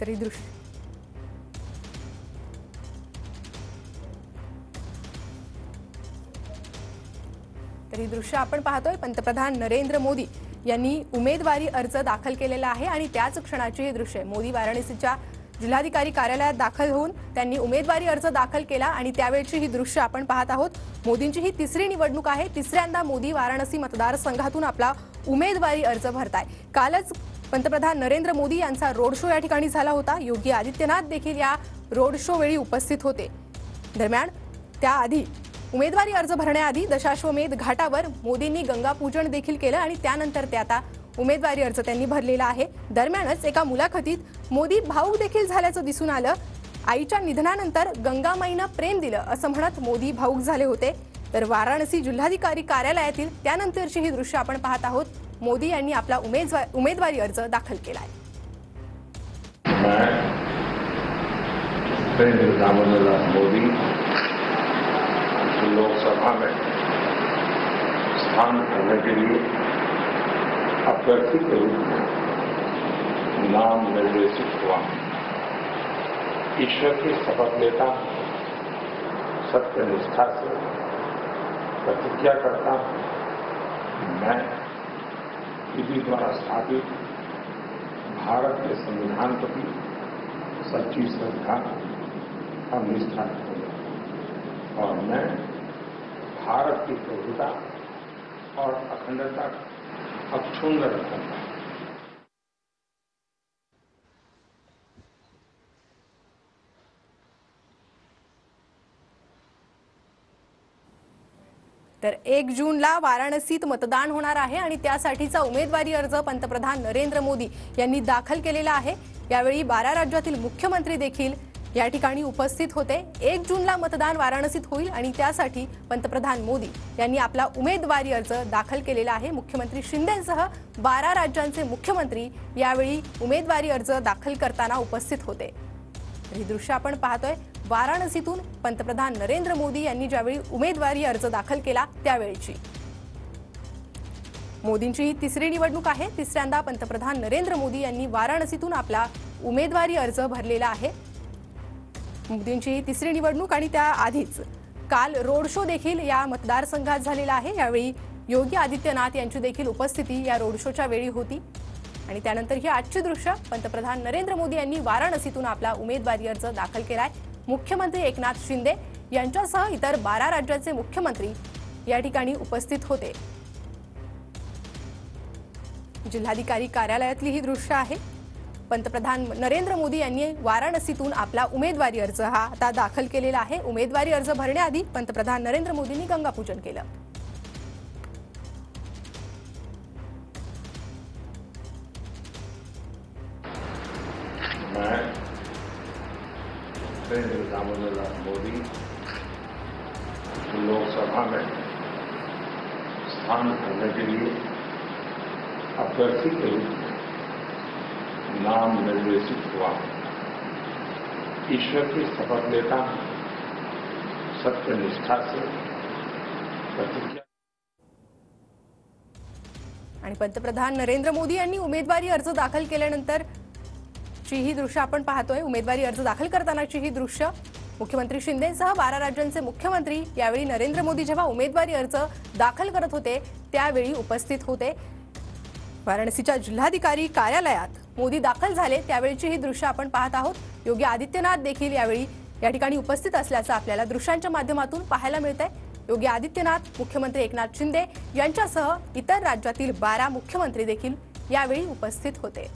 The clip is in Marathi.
तरी दृश्य आपण पाहतोय। पंतप्रधान नरेंद्र मोदी यांनी उमेदवारी अर्ज दाखल केलेला आहे आणि त्याच क्षणाची हे दृश्य आहे। मोदी वाराणसीच्या जिल्हाधिकारी कार्यालयात दाखल होऊन त्यांनी उमेदवारी अर्ज दाखल केला आणि त्यावेळची ही दृश्य आपण पाहत आहोत। मोदींची ही तिसरी निवडणूक आहे। तिसऱ्यांदा मोदी वाराणसी मतदारसंघातून आपला उमेदवारी अर्ज भरताय। कालच पंतप्रधान नरेंद्र मोदी यांचा रोड शो या ठिकाणी झाला होता। योगी आदित्यनाथ देखील या रोड शो वेळी उपस्थित होते। दरम्यान त्याआधी उमेदवारी अर्ज भरण्याआधी दशाश्वमेध घाटावर मोदींनी गंगापूजन देखील केलं आणि त्यानंतर ते आता उमेदवारी अर्ज त्यांनी भरलेला आहे। दरम्यानच एका मुलाखतीत मोदी भावूक देखील झाल्याचं दिसून आलं। आईच्या निधनानंतर गंगामाईनं प्रेम दिलं असं म्हणत मोदी भावूक झाले होते। तर वाराणसी जिल्हाधिकारी कार्यालयातील त्यानंतरची ही दृश्य आपण पाहत आहोत। मोदी यांनी आपला उमेदवारी अर्ज दाखल केलाय। मोदी लोकसभा में स्थान करने के लिए अभ्यर्थी के रूप में नाम निर्देशित हुआ। ईश्वर की शपथ लेता सत्यनिष्ठा से प्रतिज्ञा करता मैं विधि द्वारा स्थापित भारत के संविधान प्रति सच्ची श्रद्धा और निष्ठा रखूंगा और मैं भारत की प्रभुता और अखंडता अक्षुण्ण रखूंगा। तर 1 जूनला वाराणसीत मतदान होणार आहे आणि त्यासाठीचा उमेदवारी अर्ज पंतप्रधान नरेंद्र मोदी यांनी दाखल केलेला आहे। यावेळी 12 राज्यातील मुख्यमंत्री देखील या ठिकाणी उपस्थित होते। 1 जूनला मतदान वाराणसीत होईल आणि त्यासाठी पंतप्रधान मोदी यांनी आपला उमेदवारी अर्ज दाखल केलेला आहे। मुख्यमंत्री शिंदेसह 12 राज्यांचे मुख्यमंत्री यावेळी उमेदवारी अर्ज दाखल करताना उपस्थित होते। ही दृश्य आपण पाहतोय। वाराणसीतून पंतप्रधान नरेंद्र मोदी यांनी ज्यावेळी उमेदवारी अर्ज दाखल केला त्यावेळीची मोदींची ही तिसरी निवडणूक आहे। तिसऱ्यांदा पंतप्रधान नरेंद्र मोदी यांनी वाराणसीतून आपला उमेदवारी अर्ज भरलेला आहे। मोदींची ही तिसरी निवडणूक आणि त्याआधीच काल रोड शो देखील या मतदारसंघात झालेला आहे। यावेळी योगी आदित्यनाथ यांची देखील उपस्थिती या रोड शोच्या वेळी होती आणि त्यानंतर ही आजची दृश्य पंतप्रधान नरेंद्र मोदी यांनी वाराणसीतून आपला उमेदवारी अर्ज दाखल केलाय। मुख्यमंत्री एकनाथ शिंदे यांच्यासह इतर 12 राज्याचे मुख्यमंत्री या ठिकाणी उपस्थित होते। जिल्हाधिकारी कार्यालयातली ही दृश्य आहे। पंतप्रधान नरेंद्र मोदी यांनी वाराणसीतून आपला उमेदवारी अर्ज हा आता दाखल केलेला आहे। उमेदवारी अर्ज भरण्याआधी पंतप्रधान नरेंद्र मोदींनी गंगापूजन केलं। मोदी लोकसभा में स्थान करने के लिए अभ्यर्थी के रूप में नाम निर्देशित हुआ। ईश्वर की शपथ लेता सत्यनिष्ठा से प्रतिज्ञा। आणि पंतप्रधान नरेंद्र मोदी यांनी उमेदवारी अर्ज दाखल केल्यानंतर ही दृश्य आपण पाहतोय। उमेदवारी अर्ज दाखल करतानाची ही दृश्य मुख्यमंत्री शिंदेसह 12 राज्यांचे मुख्यमंत्री यावेळी नरेंद्र मोदी जेव्हा उमेदवारी अर्ज दाखल करत होते त्यावेळी उपस्थित होते। वाराणसीच्या जिल्हाधिकारी कार्यालयात मोदी दाखल झाले त्यावेळची ही दृश्य आपण पाहत आहोत। योगी आदित्यनाथ देखील यावेळी या ठिकाणी उपस्थित असल्याचं आपल्याला दृश्यांच्या माध्यमातून पाहायला मिळतंय। योगी आदित्यनाथ, मुख्यमंत्री एकनाथ शिंदे यांच्यासह इतर राज्यातील 12 मुख्यमंत्री देखील यावेळी उपस्थित होते।